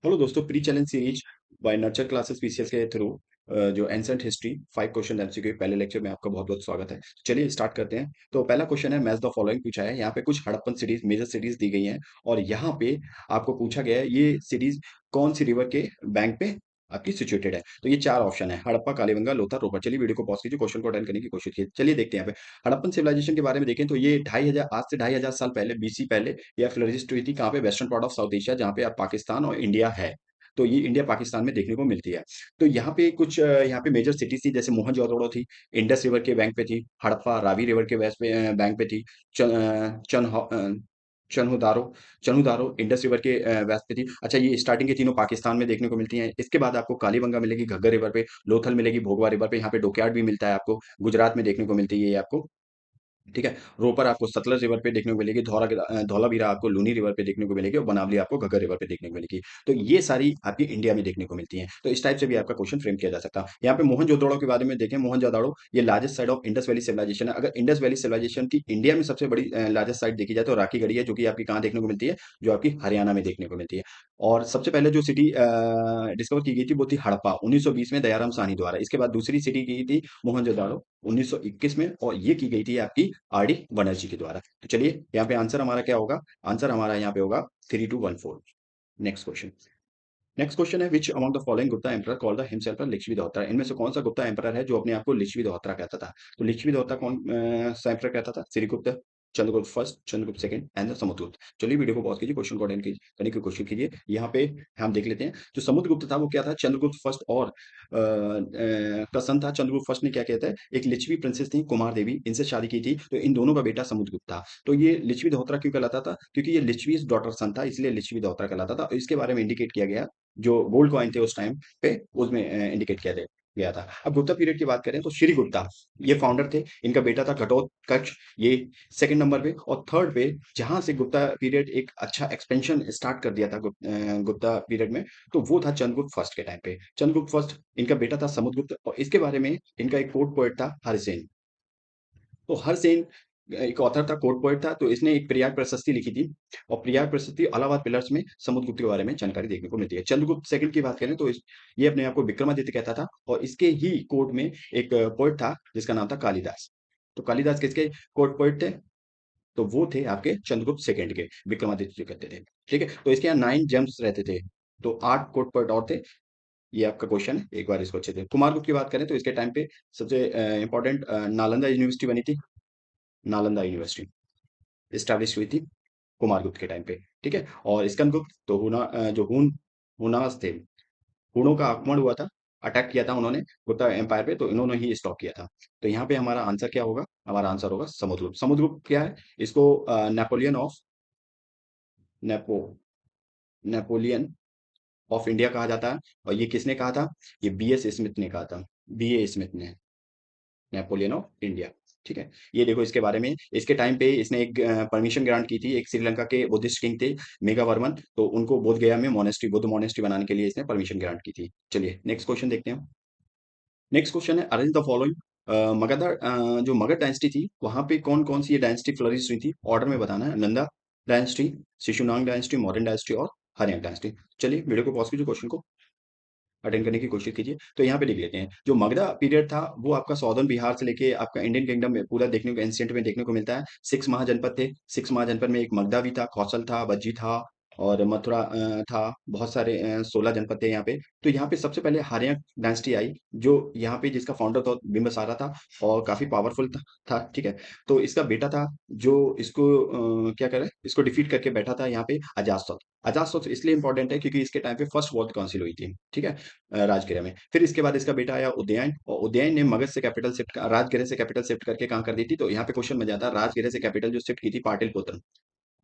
Hello दोस्तों, pre challenge series by nurture classes PCS के through जो एंसेंट हिस्ट्री 5 क्वेश्चन एमसीक्यू पहले lecture में आपका बहुत बहुत स्वागत है। चलिए स्टार्ट करते हैं। तो पहला क्वेश्चन है, मैच द फॉलोइंग पूछा है। यहाँ पे कुछ हड़प्पन सिटीज, मेजर सिटीज दी गई हैं और यहाँ पे आपको पूछा गया है ये सिटीज कौन सी रिवर के बैंक पे आपकी सिचुएटेड है। तो ये चार ऑप्शन है, हड़प्पा, कालीबंगा, लोथर, रोपर। चलिए वीडियो को पॉज कीजिए, क्वेश्चन को अटेंड करने की कोशिश कीजिए। चलिए देखते हैं यहाँ पे हड़प्पन सिविलाइजेशन के बारे में देखें तो ये 2500 आज से 2500 साल पहले बीसी पहले या फ्लरिस्ट हुई थी। कहाँ पे? Western part of south Asia, जहाँ पे अब पाकिस्तान और इंडिया है। तो ये इंडिया पाकिस्तान में देखने को मिलती है। तो यहाँ पे कुछ यहाँ पे मेजर सिटीज थी, जैसे मोहनजोदड़ो थी, इंडस रिवर के बैंक पे थी। हड़प्पा रावी रिवर के वेस्ट पे बैंक पे थी। चन्हुदारो चन्हुदारो इंडस रिवर के वेस्ट पे थी। अच्छा, ये स्टार्टिंग के तीनों पाकिस्तान में देखने को मिलती हैं। इसके बाद आपको कालीबंगा मिलेगी घग्गर रिवर पे, लोथल मिलेगी भोगवा रिवर पे। यहाँ पे डोकयार्ड भी मिलता है आपको, गुजरात में देखने को मिलती है ये आपको। ठीक है। रोपर आपको सतलज रिवर पे देखने को मिलेगी, धौलावीरा आपको लूनी रिवर पे देखने को मिलेगी और बनावली आपको घग्गर रिवर पे देखने को मिलेगी। तो ये सारी आपकी इंडिया में देखने को मिलती हैं। तो इस टाइप से भी आपका क्वेश्चन फ्रेम किया जा सकता है। यहाँ पे मोहनजोदड़ो के बारे में देखें, मोहनजोदड़ो ये largest side of Indus valley civilisation है। अगर इंडस वैली सिविलाइजेशन की इंडिया में सबसे बड़ी लार्जेस्ट साइट देखी जाए तो राखी गढ़ी है, जो कि आपकी कहाँ देखने को मिलती है? जो आपकी हरियाणा में देखने को मिलती है। और सबसे पहले जो सिटी डिस्कवर की गई थी वो थी हड़प्पा 1920 में दयाराम साहनी द्वारा। इसके बाद दूसरी सिटी की थी मोहनजोदड़ो 1921 में, और ये की गई थी आपकी आर डी बनर्जी के द्वारा। तो चलिए यहाँ पे आंसर हमारा क्या होगा? आंसर हमारा यहाँ पे होगा 3214। Next question. नेक्स्ट क्वेश्चन है, which among the following Gupta emperor called the himself Lichchhavi दोहत्रा। इनमें से कौन सा गुप्ता एम्परर है जो अपने आप को लिच्छवी दोहत्रा कहता था? तो लिच्छवी दोहत्रा कौन सा एम्परर कहता था? Shrigupta, Chandragupta first, Chandragupta second and Samudragupta. चलिए वीडियो को पॉज कीजिए, क्वेश्चन को अटेंड कीजिए, करने की कोशिश कीजिए। यहाँ पे हम देख लेते हैं, जो समुद्रगुप्त था वो क्या था? चंद्रगुप्त फर्स्ट और का सन था। चंद्रगुप्त फर्स्ट ने क्या कहता है, एक लिच्छवी प्रिंसेस थी कुमार देवी, इनसे शादी की थी। तो इन दोनों का बेटा समुद्रगुप्त था। तो ये लिच्छवी दोहत्रा क्यों कहलाता था? क्योंकि ये लिच्छवी डॉटर सन था, इसलिए लिच्छवी दोहत्रा कहलाता था। इसके बारे में इंडिकेट किया गया, जो गोल्ड कॉइन थे उस टाइम पे, उसमें इंडिकेट किया गया था। अब गुप्ता पीरियड की बात करें तो श्री गुप्ता ये फाउंडर थे। इनका बेटा था घटोत्कच, ये सेकंड नंबर पे। और थर्ड पे जहां से गुप्ता पीरियड एक अच्छा एक्सपेंशन स्टार्ट कर दिया था गुप्ता पीरियड में, तो वो था चंद्रगुप्त फर्स्ट के टाइम पे। चंद्रगुप्त फर्स्ट, इनका बेटा था समुद्रगुप्त, और इसके बारे में इनका एक कोर्ट पोएट था हरिसेन। तो हरसेन एक ऑथर था, कोर्ट पोएट था। तो इसने एक प्रयाग प्रशस्ति लिखी थी, और प्रयाग प्रशस्ति अलाहाबाद पिलर्स में समुद्रगुप्त के बारे में जानकारी देखने को मिलती है। चंद्रगुप्त सेकंड की बात करें तो ये अपने आप को विक्रमादित्य कहता था, और इसके ही कोर्ट में एक पोएट था जिसका नाम था कालिदास। तो कालिदास किसके कोर्ट पोएट थे? तो वो थे आपके चंद्रगुप्त सेकंड के, विक्रमादित्य जो कहते थे। ठीक है। तो इसके यहाँ 9 जेम्स रहते थे, तो 8 कोर्ट पोएट और थे। ये आपका क्वेश्चन है, एक बार इसको अच्छे से। कुमार गुप्त की बात करें तो इसके टाइम पे सबसे इंपॉर्टेंट नालंदा यूनिवर्सिटी बनी थी। नालंदा यूनिवर्सिटी स्टैब्लिश हुई थी कुमारगुप्त के टाइम पे। ठीक है। और स्कंदगुप्त तो जो हुनास थे, हुनों का आक्रमण हुआ था, अटैक किया था उन्होंने गुप्ता एम्पायर पे, तो इन्होंने ही स्टॉप किया था। तो यहाँ पे हमारा आंसर क्या होगा? हमारा आंसर होगा समुद्रगुप्त। समुद्रगुप्त क्या है? इसको Napoleon of nepo Napoleon of India कहा जाता है। और ये किसने कहा था? ये बी एस स्मिथ ने कहा था। बी ए स्मिथ ने, नेपोलियन ऑफ इंडिया। ठीक है। ये देखो इसके बारे में, इसके टाइम पे इसने एक परमिशन ग्रांट की थी। एक श्रीलंका के बुद्धिस्ट किंग थे, मेगावर्मन, तो उनको बोध गया में मोनेस्ट्री, बुद्ध मोनेस्ट्री बनाने के लिए इसने परमिशन ग्रांट की थी। चलिए नेक्स्ट क्वेश्चन देखते हैं। नेक्स्ट क्वेश्चन है, अरेंज द फॉलोइंग। जो मगध डायनेस्टी थी वहां पे कौन कौन सी ये डायनेस्टी फ्लरिश हुई थी? ऑर्डर में बताना है। Nanda dynasty, Shishunaga dynasty, Mauryan dynasty और हर्यन डायनेस्टी। चलिए वीडियो को पॉज कीजिए, क्वेश्चन को अटेंड करने की कोशिश कीजिए। तो यहाँ पे लिख लेते हैं, जो मगधा पीरियड था वो आपका सॉदर्न बिहार से लेके आपका इंडियन किंगडम में पूरा देखने को एंशिएंट में देखने को मिलता है। 6 महाजनपद थे। 6 महाजनपद में एक मगधा भी था, कौशल था, बज्जी था, और मथुरा था। बहुत सारे 16 जनपद थे यहाँ पे। तो यहाँ पे सबसे पहले हार्य डायनेस्टी आई, जो यहाँ पे जिसका फाउंडर था बिंबिसारा था, और काफी पावरफुल था। ठीक है। तो इसका बेटा था जो इसको क्या करे, इसको डिफीट करके बैठा था यहाँ पे, अजातशत्रु। अजातशत्रु इसलिए इंपॉर्टेंट है क्योंकि इसके टाइम पे फर्स्ट वर्ल्ड काउंसिल हुई थी। ठीक है। राजगिरा में। फिर इसके बाद इसका बेटा आया उदयन, और उदयन ने मगध से कैपिटल शिफ्ट, राजगिरा से कैपिटल शिफ्ट करके कहाँ कर दी थी? तो यहाँ पे क्वेश्चन बन जाता है, राजगिरा से कैपिटल जो शिफ्ट की थी पाटिलपुत्र,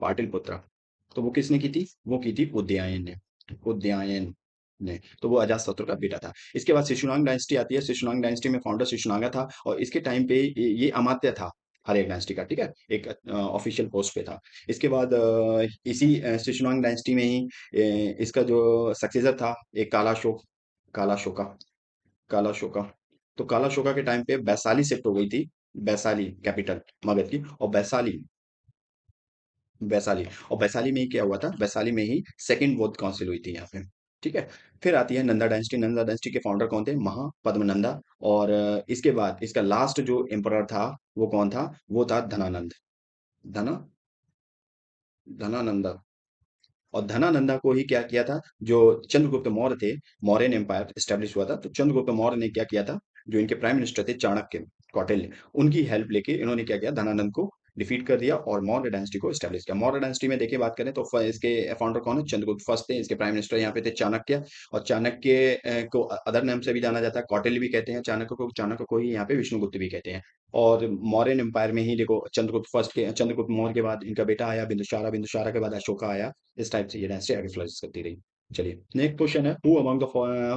पाटिलपुत्र। तो वो किसने की थी? वो की थी उदयन ने। उदयन ने। तो वो अजातशत्रु का बेटा था। इसके बाद शिशुनांग डायनेस्टी आती है। शिशुनांग डायनेस्टी में फाउंडर शिशुनागा था, और इसके टाइम पे ये अमात्य था हर एक डायनेस्टी का। ठीक है। एक ऑफिशियल पोस्ट पे था। इसके बाद इसी शिशुनांग डायनेस्टी में ही इसका जो सक्सेसर था एक काला शोका काला शोका। तो काला शोका के टाइम पे वैशाली शिफ्ट हो गई थी। वैशाली कैपिटल मगध की, और वैशाली में ही क्या हुआ था? वैशाली में ही सेकंड बौद्ध काउंसिल हुई थी यहाँ पे। ठीक है। फिर आती है नंदा डायनेस्टी। नंदा डायनेस्टी के फाउंडर कौन थे? महापद्मनंदा। और इसके बाद इसका लास्ट जो एम्परर था वो कौन था? वो था धनानंद। धना धनानंदा। और धनानंदा को ही क्या किया था? जो चंद्रगुप्त मौर्य थे, मौर्यन एम्पायर स्टेब्लिश हुआ था, तो चंद्रगुप्त मौर्य ने क्या किया था? जो इनके प्राइम मिनिस्टर थे चाणक्य, कौटिल्य, उनकी हेल्प लेके इन्होंने क्या किया? धनानंद को डिफीट कर दिया और मौर्य डायनेस्टी को स्टेब्लिश किया। मौर्य डायनेस्टी में देखिए बात करें तो इसके फाउंडर कौन है? चंद्रगुप्त फर्स्ट थे। इसके प्राइम मिनिस्टर यहाँ पे थे चाणक्य। और चाणक्य को अदर नाम से भी जाना जाता है, कौटिल्य भी कहते हैं चाणक्य को, चाणक्य को ही यहाँ पे विष्णुगुप्त भी कहते हैं। और मौर्यन एम्पायर में ही देखो चंद्रगुप्त फर्स्ट के, चंद्रगुप्त मौर्य के बाद इनका बेटा आया बिंदुसारा, बिंदुसारा के बाद अशोका आया। इस टाइप से ये डायनेस्टी आगे फ्लरिश करती रही। चलिए नेक्स्ट क्वेश्चन है, who among the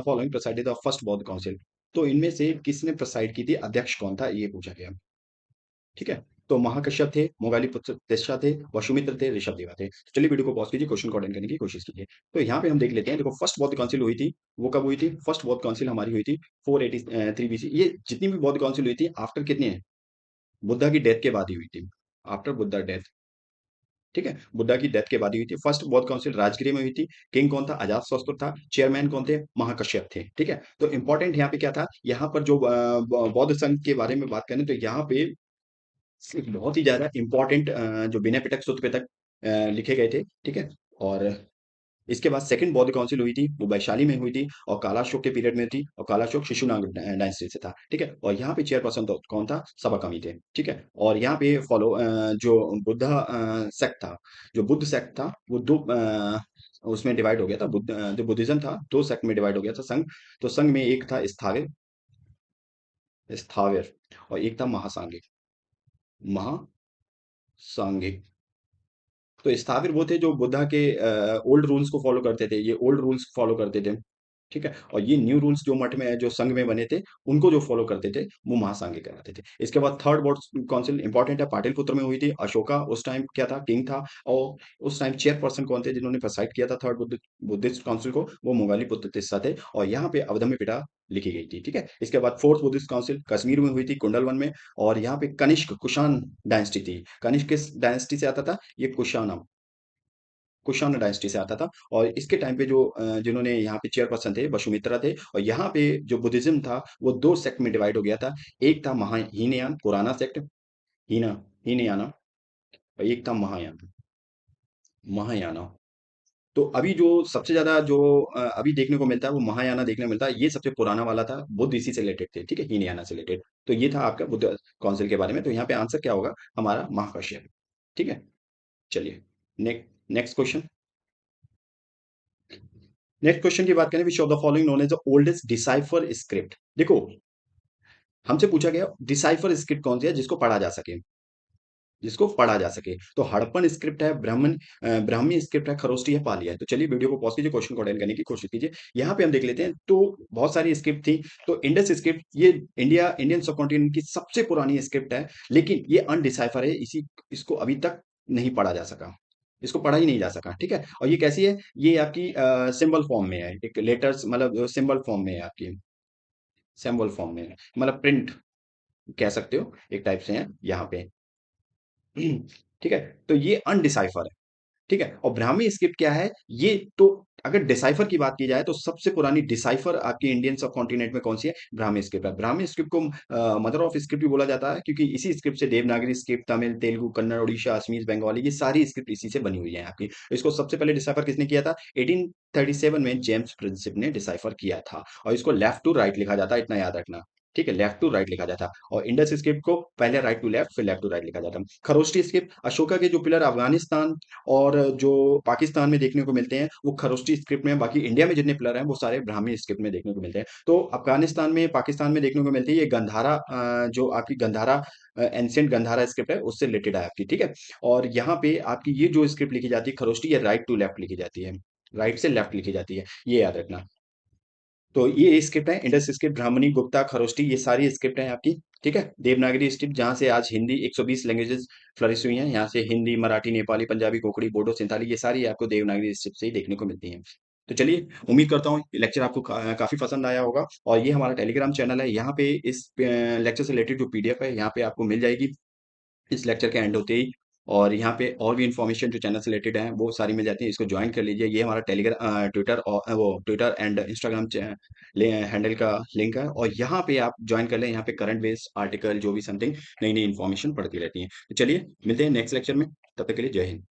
following presided the first बौद्ध काउंसिल? तो इनमें से किसने प्रेसाइड की थी? अध्यक्ष कौन था? ये पूछा गया। ठीक है। तो महाकश्यप थे, मोगाली पुत्र तिस्सा थे, वसुमित्र थे, ऋषभदेव थे। तो चलिए वीडियो को पॉज कीजिए, क्वेश्चन को अटेंड करने की कोशिश कीजिए। तो यहाँ पे हम देख लेते हैं, देखो फर्स्ट बौद्ध काउंसिल हुई थी, वो कब हुई थी? फर्स्ट बौद्ध काउंसिल हमारी हुई थी 483 बीसी। ये जितनी भी बौद्ध काउंसिल हुई थी आफ्टर कितने हैं? बुद्धा की डेथ के बाद ही हुई थी। After Buddha death. ठीक है, बुद्धा की डेथ के बाद ही हुई थी। फर्स्ट बौद्ध काउंसिल राजगिरी में हुई थी। किंग कौन था? अजातशत्रु था। चेयरमैन कौन थे? महाकश्यप थे। ठीक है। तो इंपॉर्टेंट यहाँ पे क्या था? यहाँ पर जो बौद्ध संघ के बारे में बात करें तो यहाँ पे एक बहुत ही ज्यादा इंपॉर्टेंट जो विनय पिटक सूत्र पिटक लिखे गए थे। ठीक है। और इसके बाद सेकंड बौद्ध काउंसिल हुई थी, वो वैशाली में हुई थी और कालाशोक के पीरियड में थी। और कालाशोक शिशुनाग डायनेस्टी से था। ठीक है। और यहाँ पे चेयरपर्सन तो कौन था? सबकमी थे। ठीक है। और यहाँ पे जो बुद्धा सेक्ट था, जो बुद्ध सेक्ट था वो दो उसमें डिवाइड हो गया था। जो बुद्धिज्म था दो सेक्ट में डिवाइड हो गया था संघ। तो संघ में एक था स्थाविर, स्थाविर, और एक था महासांगिक। महासांगिक। तो स्थाविर वो थे जो बुद्धा के ओल्ड रूल्स को फॉलो करते थे, ये ओल्ड रूल्स फॉलो करते थे। ठीक है। और ये न्यू रूल्स जो मठ में जो संघ में बने थे उनको जो फॉलो करते थे वो महासांघिक कहलाते थे। इसके बाद थर्ड बौद्ध काउंसिल इंपॉर्टेंट है, पाटलिपुत्र में हुई थी। अशोका उस टाइम क्या था? किंग था। और उस टाइम चेयरपर्सन कौन थे जिन्होंने प्रेसाइड किया था थर्ड बुद्धिस्ट काउंसिल को? वो मोगाली पुत्र तिस्सा थे। और यहाँ पे अवधम में पिटा लिखी गई थी। ठीक है। इसके बाद फोर्थ बुद्धिस्ट काउंसिल कश्मीर में हुई थी, कुंडलवन में। और यहाँ पे कनिष्क कुषाण डायनेस्टी थी। कनिष्क किस डायनेस्टी से आता था? ये कुषाण, कुषाण डायनेस्टी से आता था। और इसके टाइम पे जो जिन्होंने यहाँ पे चेयरपर्सन थे वसुमित्रा थे। और यहाँ पे जो बुद्धिज्म था वो दो सेक्ट में डिवाइड हो गया था। एक था हीनयान पुराना सेक्ट, हीना हीनयाना, और एक था महायान, महायाना। तो अभी जो सबसे ज्यादा जो अभी देखने को मिलता है वो महायाना देखने को मिलता है। ये सबसे पुराना वाला था, बुद्ध इसी से रिलेटेड थे। ठीक है, हीनयाना से रिलेटेड। तो ये था आपका बुद्ध काउंसिल के बारे में। तो यहाँ पे आंसर क्या होगा? हमारा महाकाश्यप। ठीक है। चलिए नेक्स्ट क्वेश्चन। नेक्स्ट क्वेश्चन की बात करें, which of the following known as the oldest decipher script? देखो हमसे पूछा गया डिसाइफर स्क्रिप्ट कौन सी है जिसको पढ़ा जा सके, जिसको पढ़ा जा सके। तो हड़प्पन स्क्रिप्ट है, ब्राह्मी स्क्रिप्ट है, खरोष्टी है, पाली है। तो चलिए वीडियो को पॉज कीजिए, क्वेश्चन को अटेंड करने की कोशिश कीजिए। यहाँ पे हम देख लेते हैं तो बहुत सारी स्क्रिप्ट थी। तो इंडस स्क्रिप्ट ये इंडियन सब कॉन्टिनेंट की सबसे पुरानी स्क्रिप्ट है, लेकिन ये अनडिसाइफर है। इसको अभी तक नहीं पढ़ा जा सका, इसको पढ़ा ही नहीं जा सका। ठीक है। और ये कैसी है? ये आपकी सिंबल फॉर्म में है, एक लेटर्स मतलब सिंबल फॉर्म में है आपकी, सिंबल फॉर्म में है, मतलब प्रिंट कह सकते हो एक टाइप से है यहाँ पे। ठीक है। तो ये अनडिसाइफर है। ठीक है। और ब्राह्मी स्क्रिप्ट क्या है? ये तो अगर डिसाइफर की बात की जाए तो सबसे पुरानी डिसाइफर आपकी इंडियन सब कॉन्टिनेंट में कौन सी है? ब्राह्मी स्क्रिप्ट है। ब्राह्मी स्क्रिप्ट को मदर ऑफ स्क्रिप्ट भी बोला जाता है, क्योंकि इसी स्क्रिप्ट से देवनागरी स्क्रिप्ट, तमिल, तेलुगु, कन्नड़, उड़ीसा, असमीज, बंगाली, ये सारी स्क्रिप्ट इसी से बनी हुई है आपकी। इसको सबसे पहले डिसाइफर किसने किया था? 1837 में जेम्स प्रिंसिप ने डिसाइफर किया था। और इसको लेफ्ट टू राइट लिखा जाता है, इतना याद रखना। ठीक है, लेफ्ट टू राइट लिखा जाता है। और इंडस स्क्रिप्ट को पहले राइट टू लेफ्ट फिर लेफ्ट टू राइट लिखा जाता है। खरोष्टी स्क्रिप्ट अशोका के जो पिलर अफगानिस्तान और जो पाकिस्तान में देखने को मिलते हैं वो खरोष्टी स्क्रिप्ट में। बाकी इंडिया में जितने प्लेयर हैं वो सारे ब्राह्मी स्क्रिप्ट में देखने को मिलते हैं। तो अफगानिस्तान में पाकिस्तान में देखने को मिलती है ये गंधारा, जो आपकी गंधारा एंशियंट गंधारा स्क्रिप्ट है उससे रिलेटेड है आपकी। ठीक है। और यहाँ पे आपकी ये जो स्क्रिप्ट लिखी जाती है खरोष्टी, ये राइट टू लेफ्ट लिखी जाती है, राइट से लेफ्ट लिखी जाती है, ये याद रखना। तो ये स्क्रिप्ट है इंडस स्क्रिप्ट, ब्राह्मणी, गुप्ता, खरोष्टी, ये सारी स्क्रिप्ट है आपकी। ठीक है। देवनागरी स्क्रिप्ट जहां से आज हिंदी 120 लैंग्वेजेस फ्लरिश हुई हैं, यहाँ से हिंदी, मराठी, नेपाली, पंजाबी, कोंकणी, बोडो, सिंथाली, ये सारी आपको देवनागरी स्क्रिप्ट से ही देखने को मिलती हैं। तो चलिए उम्मीद करता हूँ लेक्चर आपको काफी पसंद आया होगा। और ये हमारा टेलीग्राम चैनल है, यहाँ पे इस लेक्चर से रिलेटेड जो पीडीएफ है यहाँ पे आपको मिल जाएगी इस लेक्चर के एंड होते ही। और यहाँ पे और भी इन्फॉर्मेशन जो चैनल से रिलेटेड है वो सारी मिल जाती है। इसको ज्वाइन कर लीजिए। ये हमारा टेलीग्राम, ट्विटर और वो ट्विटर एंड इंस्टाग्राम हैंडल का लिंक है, और यहाँ पे आप ज्वाइन कर लें। यहाँ पे करंट बेस्ड आर्टिकल जो भी समथिंग नई नई इन्फॉर्मेशन पड़ती रहती है। तो चलिए मिलते हैं नेक्स्ट लेक्चर में। तब तक के लिए जय हिंद।